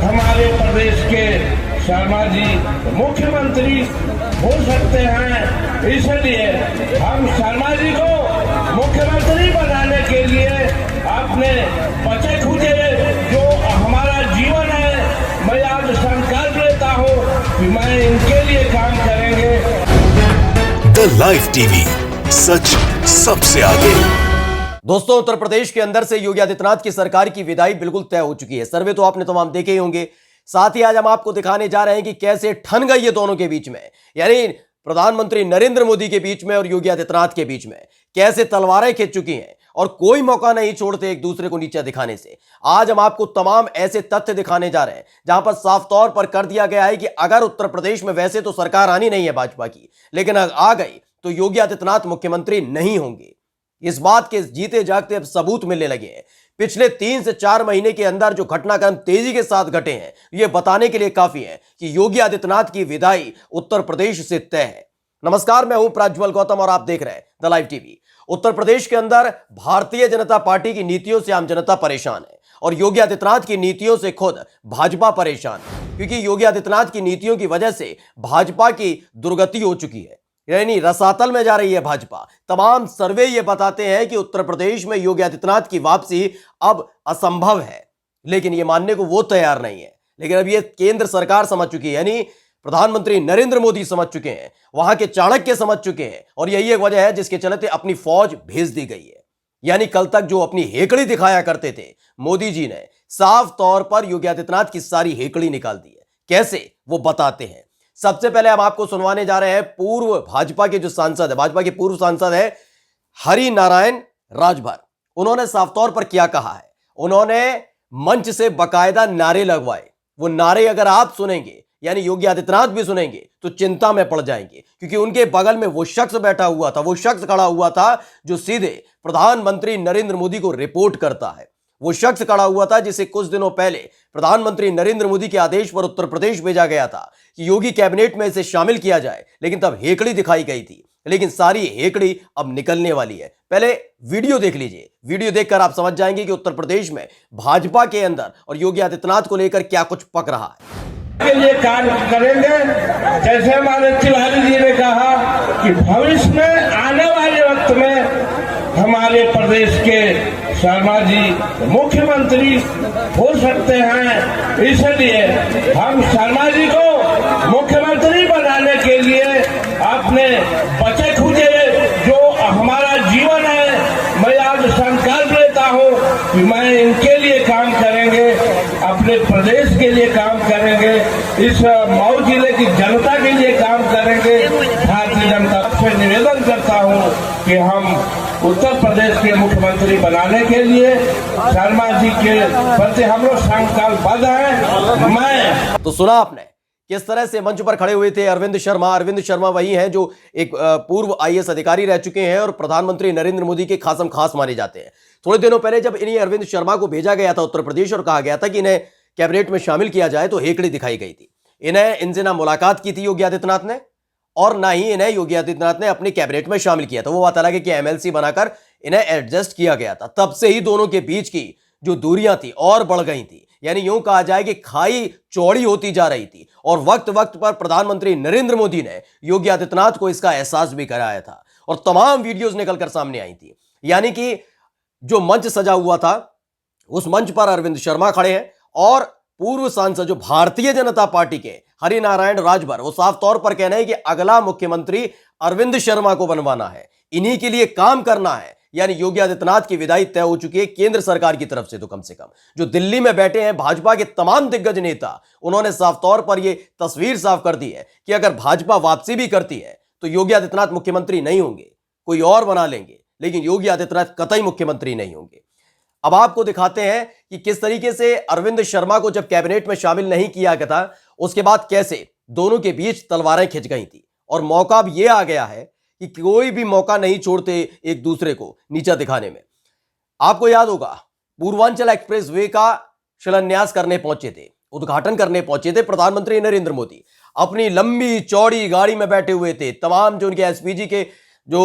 हमारे प्रदेश के शर्मा जी मुख्यमंत्री हो सकते हैं, इसलिए हम शर्मा जी को मुख्यमंत्री बनाने के लिए अपने बचे खुचे जो हमारा जीवन है, मैं आज संकल्प लेता हूँ कि मैं इनके लिए काम करेंगे। द लाइव टीवी, सच सबसे आगे। दोस्तों, उत्तर प्रदेश के अंदर से योगी आदित्यनाथ की सरकार की विदाई बिल्कुल तय हो चुकी है। सर्वे तो आपने तमाम देखे ही होंगे। साथ ही आज हम आपको दिखाने जा रहे हैं कि कैसे ठन गई ये दोनों के बीच में, यानी प्रधानमंत्री नरेंद्र मोदी के बीच में और योगी आदित्यनाथ के बीच में कैसे तलवारें खिंच चुकी हैं और कोई मौका नहीं छोड़ते एक दूसरे को नीचे दिखाने से। आज हम आपको तमाम ऐसे तथ्य दिखाने जा रहे हैं जहां पर साफ तौर पर कर दिया गया है कि अगर उत्तर प्रदेश में वैसे तो सरकार आनी नहीं है भाजपा की, लेकिन अगर आ गई तो योगी आदित्यनाथ मुख्यमंत्री नहीं होंगे। इस बात के जीते जागते अब सबूत मिलने लगे हैं। पिछले 3 से 4 महीने के अंदर जो घटनाक्रम तेजी के साथ घटे हैं, यह बताने के लिए काफी है कि योगी आदित्यनाथ की विदाई उत्तर प्रदेश से तय है। नमस्कार, मैं हूं प्रज्वल गौतम और आप देख रहे हैं the live TV. Uttar Pradesh के अंदर भारतीय जनता पार्टी की नीतियों से आम जनता परेशान है और योगी आदित्यनाथ की नीतियों से खुद भाजपा परेशान है, क्योंकि योगी आदित्यनाथ की नीतियों की वजह से भाजपा की दुर्गति हो चुकी है, यानी रसातल में जा रही है भाजपा। तमाम सर्वे ये बताते हैं कि उत्तर प्रदेश में योगी आदित्यनाथ की वापसी अब असंभव है, लेकिन ये मानने को वो तैयार नहीं है। लेकिन अब ये केंद्र सरकार समझ चुकी है, यानी प्रधानमंत्री नरेंद्र मोदी समझ चुके हैं, वहां के चाणक्य समझ चुके हैं, और यही एक वजह है जिसके चलते अपनी फौज भेज दी गई है। यानी कल तक जो अपनी हेकड़ी दिखाया करते थे मोदी जी ने, साफ तौर पर योगी आदित्यनाथ की सारी हेकड़ी निकाल दी है। कैसे, वो बताते हैं। सबसे पहले हम आपको सुनवाने जा रहे हैं पूर्व भाजपा के जो सांसद है, भाजपा के पूर्व सांसद है हरि नारायण राजभर। उन्होंने साफ तौर पर क्या कहा है। उन्होंने मंच से बकायदा नारे लगवाए। वो नारे अगर आप सुनेंगे, यानी योगी आदित्यनाथ भी सुनेंगे, तो चिंता में पड़ जाएंगे, क्योंकि उनके बगल में वो शख्स बैठा हुआ था, वो शख्स खड़ा हुआ था जो सीधे प्रधानमंत्री नरेंद्र मोदी को रिपोर्ट करता है। वो शख्स खड़ा हुआ था जिसे कुछ दिनों पहले प्रधानमंत्री नरेंद्र मोदी के आदेश पर उत्तर प्रदेश भेजा गया था कि योगी कैबिनेट में इसे शामिल किया जाए, लेकिन तब हेकड़ी दिखाई गई थी। लेकिन सारी हेकड़ी अब निकलने वाली है। पहले वीडियो देख लीजिए। वीडियो देखकर आप समझ जाएंगे कि उत्तर प्रदेश में भाजपा के अंदर और योगी आदित्यनाथ को लेकर क्या कुछ पक रहा है। के लिए कार्य करेंगे। जैसे हमारे तिवारी जी ने कहा कि भविष्य में आने वाले वक्त में हमारे प्रदेश के शर्मा जी मुख्यमंत्री हो सकते हैं, इसलिए हम शर्मा जी को मुख्यमंत्री बनाने के लिए अपने बचे खुचे जो हमारा जीवन है, मैं आज संकल्प लेता हूँ कि मैं इनके लिए काम करेंगे, अपने प्रदेश के लिए काम करेंगे, इस मऊ जिले की जनता के लिए काम करेंगे। भारतीय जनता से निवेदन करता हूँ कि हम उत्तर प्रदेश के मुख्यमंत्री बनाने के लिए शर्मा जी के प्रति हम लोग संकल्पबद्ध हैं। मैं तो सुना आपने किस तरह से मंच पर खड़े हुए थे अरविंद शर्मा। अरविंद शर्मा वही हैं जो एक पूर्व आईएएस अधिकारी रह चुके हैं और प्रधानमंत्री नरेंद्र मोदी के खासम खास माने जाते हैं। थोड़े दिनों पहले जब इन्हीं अरविंद शर्मा को भेजा गया था उत्तर प्रदेश और कहा गया था कि इन्हें कैबिनेट में शामिल किया जाए, तो हेकड़ी दिखाई गई थी। इनसे ना मुलाकात की थी योगी आदित्यनाथ ने, और ना ही इन्हें योगी आदित्यनाथ ने अपने कैबिनेट में शामिल किया था। वो बात अलग है कि एमएलसी बनाकर इन्हें एडजस्ट किया गया था। तब से ही दोनों के बीच की जो दूरियां थी और बढ़ गई थी, यानी यूं कहा जाए कि खाई चौड़ी होती जा रही थी। और वक्त वक्त पर प्रधानमंत्री नरेंद्र मोदी ने योगी आदित्यनाथ को इसका एहसास भी कराया था और तमाम वीडियोज निकलकर सामने आई थी। यानी कि जो मंच सजा हुआ था, उस मंच पर अरविंद शर्मा खड़े हैं और पूर्व सांसद जो भारतीय जनता पार्टी के हरि नारायण राजभर, वो साफ तौर पर कह रहे हैं कि अगला मुख्यमंत्री अरविंद शर्मा को बनवाना है, इन्हीं के लिए काम करना है। यानी योगी आदित्यनाथ की विदाई तय हो चुकी है केंद्र सरकार की तरफ से। तो कम से कम जो दिल्ली में बैठे हैं भाजपा के तमाम दिग्गज नेता, उन्होंने साफ तौर पर यह तस्वीर साफ कर दी है कि अगर भाजपा वापसी भी करती है तो योगी आदित्यनाथ मुख्यमंत्री नहीं होंगे, कोई और बना लेंगे, लेकिन योगी आदित्यनाथ कतई मुख्यमंत्री नहीं होंगे। अब आपको दिखाते हैं कि किस तरीके से अरविंद शर्मा को जब कैबिनेट में शामिल नहीं किया गया था, उसके बाद कैसे दोनों के बीच तलवारें खिंच गई थी। और मौका अब यह आ गया है कि कोई भी मौका नहीं छोड़ते एक दूसरे को नीचा दिखाने में। आपको याद होगा पूर्वांचल एक्सप्रेस वे का शिलान्यास करने पहुंचे थे, उद्घाटन करने पहुंचे थे प्रधानमंत्री नरेंद्र मोदी। अपनी लंबी चौड़ी गाड़ी में बैठे हुए थे। तमाम जो उनके एसपीजी के जो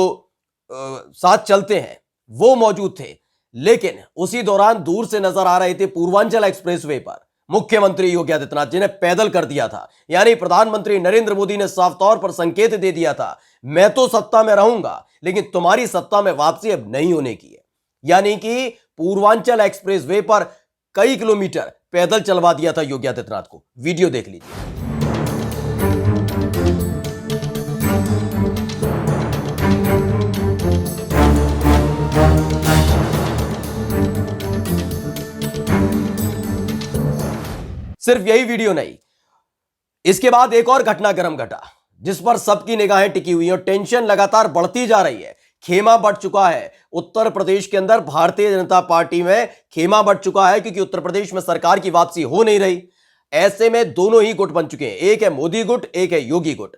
साथ चलते हैं वो मौजूद थे, लेकिन उसी दौरान दूर से नजर आ रहे थे पूर्वांचल एक्सप्रेसवे पर मुख्यमंत्री योगी आदित्यनाथ जी ने पैदल कर दिया था। यानी प्रधानमंत्री नरेंद्र मोदी ने साफ तौर पर संकेत दे दिया था, मैं तो सत्ता में रहूंगा लेकिन तुम्हारी सत्ता में वापसी अब नहीं होने की है। यानी कि पूर्वांचल एक्सप्रेसवे पर कई किलोमीटर पैदल चलवा दिया था योगी आदित्यनाथ को। वीडियो देख लीजिए। सिर्फ यही वीडियो नहीं, इसके बाद एक और घटनाक्रम घटा जिस पर सबकी निगाहें टिकी हुई हैं और टेंशन लगातार बढ़ती जा रही है। खेमा बढ़ चुका है उत्तर प्रदेश के अंदर, भारतीय जनता पार्टी में खेमा बढ़ चुका है क्योंकि उत्तर प्रदेश में सरकार की वापसी हो नहीं रही। ऐसे में दोनों ही गुट बन चुके हैं, एक है मोदी गुट, एक है योगी गुट।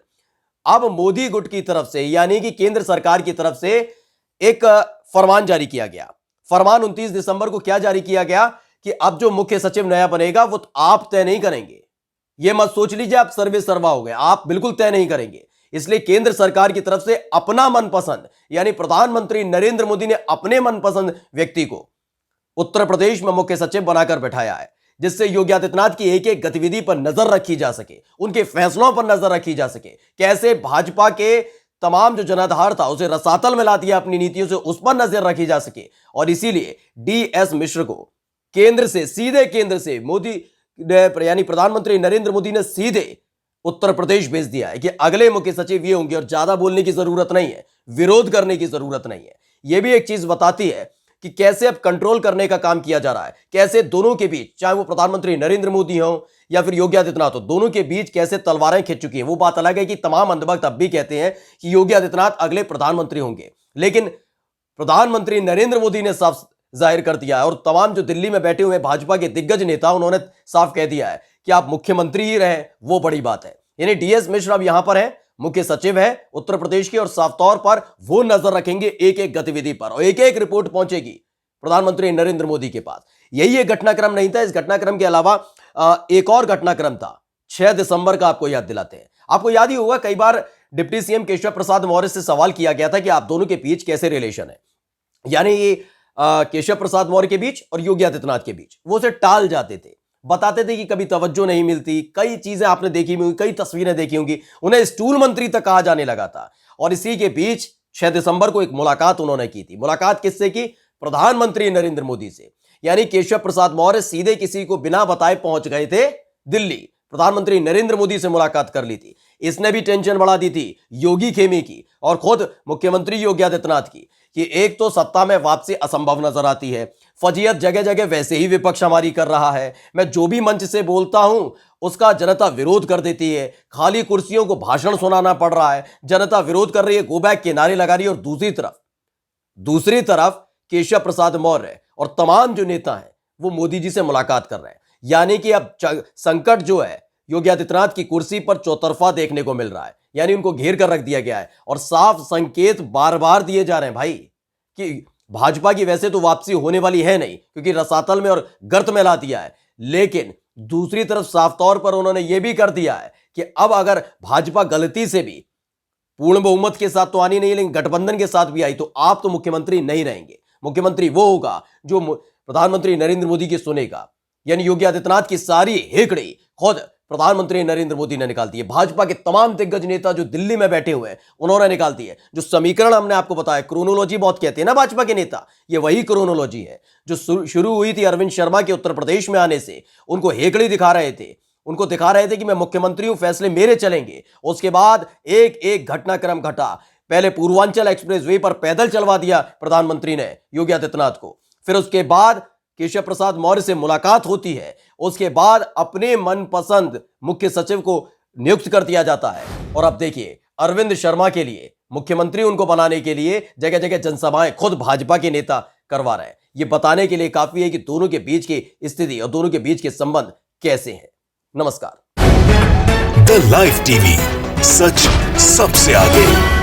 अब मोदी गुट की तरफ से यानी कि केंद्र सरकार की तरफ से एक फरमान जारी किया गया। फरमान 29 दिसंबर को क्या जारी किया गया कि अब जो मुख्य सचिव नया बनेगा वो आप तय नहीं करेंगे। यह मत सोच लीजिए आप सर्वे सर्वा हो गए, आप बिल्कुल तय नहीं करेंगे। इसलिए केंद्र सरकार की तरफ से अपना मनपसंद यानी प्रधानमंत्री नरेंद्र मोदी ने अपने मनपसंद व्यक्ति को उत्तर प्रदेश में मुख्य सचिव बनाकर बैठाया है, जिससे योगी आदित्यनाथ की एक एक गतिविधि पर नजर रखी जा सके, उनके फैसलों पर नजर रखी जा सके, कैसे भाजपा के तमाम जो जनाधार था उसे रसातल में ला दिया अपनी नीतियों से, उस पर नजर रखी जा सके। और इसीलिए DS मिश्र को केंद्र से, सीधे केंद्र से मोदी यानी प्रधानमंत्री नरेंद्र मोदी ने सीधे उत्तर प्रदेश भेज दिया है कि अगले मुख्य सचिव ये होंगे और ज्यादा बोलने की जरूरत नहीं है, विरोध करने की जरूरत नहीं है। यह भी एक चीज बताती है कि कैसे अब कंट्रोल करने का काम किया जा रहा है, कैसे दोनों के बीच, चाहे वो प्रधानमंत्री नरेंद्र मोदी हो या फिर योगी आदित्यनाथ हो, दोनों के बीच कैसे तलवारें खिंच चुकी हैं। वो बात अलग है कि तमाम अंधभक्त अब भी कहते हैं कि योगी आदित्यनाथ अगले प्रधानमंत्री होंगे, लेकिन प्रधानमंत्री नरेंद्र मोदी ने साफ जाहिर कर दिया है और तमाम जो दिल्ली में बैठे हुए भाजपा के दिग्गज नेता उन्होंने साफ कह दिया है कि आप मुख्यमंत्री ही रहे, वो बड़ी बात है। यानी DS मिश्र अब यहां पर है, मुख्य सचिव है उत्तर प्रदेश के और साफ तौर पर वो नजर रखेंगे एक एक गतिविधि पर और एक एक रिपोर्ट पहुंचेगी प्रधानमंत्री नरेंद्र मोदी के पास। यही एक घटनाक्रम नहीं था, इस घटनाक्रम के अलावा एक और घटनाक्रम था 6 दिसंबर का, आपको याद दिलाते हैं। आपको याद ही होगा कई बार डिप्टी CM केशव प्रसाद मौर्य से सवाल किया गया था कि आप दोनों के बीच कैसे रिलेशन है, यानी ये केशव प्रसाद मौर्य के बीच और योगी आदित्यनाथ के बीच। वो उसे टाल जाते थे, बताते थे कि कभी तवज्जो नहीं मिलती, कई चीजें आपने देखी होंगी, कई तस्वीरें देखी होंगी, उन्हें स्टूल मंत्री तक कहा जाने लगा था। और इसी के बीच 6 दिसंबर को एक मुलाकात उन्होंने की थी। मुलाकात किससे की? प्रधानमंत्री नरेंद्र मोदी से। यानी केशव प्रसाद मौर्य सीधे किसी को बिना बताए पहुंच गए थे दिल्ली, प्रधानमंत्री नरेंद्र मोदी से मुलाकात कर ली थी। इसने भी टेंशन बढ़ा दी थी योगी खेमे की और खुद मुख्यमंत्री योगी आदित्यनाथ की कि एक तो सत्ता में वापसी असंभव नजर आती है, फजीयत जगह जगह वैसे ही विपक्ष हमारी कर रहा है, मैं जो भी मंच से बोलता हूं उसका जनता विरोध कर देती है, खाली कुर्सियों को भाषण सुनाना पड़ रहा है, जनता विरोध कर रही है, गो बैक के नारे लगा रही है। और दूसरी तरफ केशव प्रसाद मौर्य और तमाम जो नेता हैं वो मोदी जी से मुलाकात कर रहे हैं। यानी कि अब संकट जो है योगी आदित्यनाथ की कुर्सी पर चौतरफा देखने को मिल रहा है, यानी उनको घेर कर रख दिया गया है और साफ संकेत बार बार दिए जा रहे हैं भाई कि भाजपा की वैसे तो वापसी होने वाली है नहीं क्योंकि रसातल में और गर्त में ला दिया है, लेकिन दूसरी तरफ साफ तौर पर उन्होंने यह भी कर दिया है कि अब अगर भाजपा गलती से भी पूर्ण बहुमत के साथ तो आनी नहीं लेकिन गठबंधन के साथ भी आई तो आप तो मुख्यमंत्री नहीं रहेंगे। मुख्यमंत्री वो होगा जो प्रधानमंत्री नरेंद्र मोदी की सुनेगा। यानी योगी आदित्यनाथ की सारी हेकड़ी खुद प्रधानमंत्री नरेंद्र मोदी ने निकाल दी है। भाजपा के तमाम दिग्गज नेता जो दिल्ली में बैठे हुए हैं उन्होंने निकाल दी है। जो समीकरण हमने आपको बताया, क्रोनोलॉजी बहुत कहते हैं ना भाजपा के नेता, ये वही क्रोनोलॉजी है जो शुरू हुई थी अरविंद शर्मा के उत्तर प्रदेश में आने से। उनको हेकड़ी दिखा रहे थे, उनको दिखा रहे थे कि मैं मुख्यमंत्री हूं, फैसले मेरे चलेंगे। उसके बाद एक एक घटनाक्रम घटा। पहले पूर्वांचल एक्सप्रेसवे पर पैदल चलवा दिया प्रधानमंत्री ने योगी आदित्यनाथ को, फिर उसके बाद केशव प्रसाद मौर्य से मुलाकात होती है, उसके बाद अपने मनपसंद मुख्य सचिव को नियुक्त कर दिया जाता है। और अब देखिए अरविंद शर्मा के लिए मुख्यमंत्री उनको बनाने के लिए जगह जगह जनसभाएं खुद भाजपा के नेता करवा रहे हैं। यह बताने के लिए काफी है कि दोनों के बीच की स्थिति और दोनों के बीच के संबंध कैसे हैं। नमस्कार। द लाइव टीवी, सच सबसे आगे।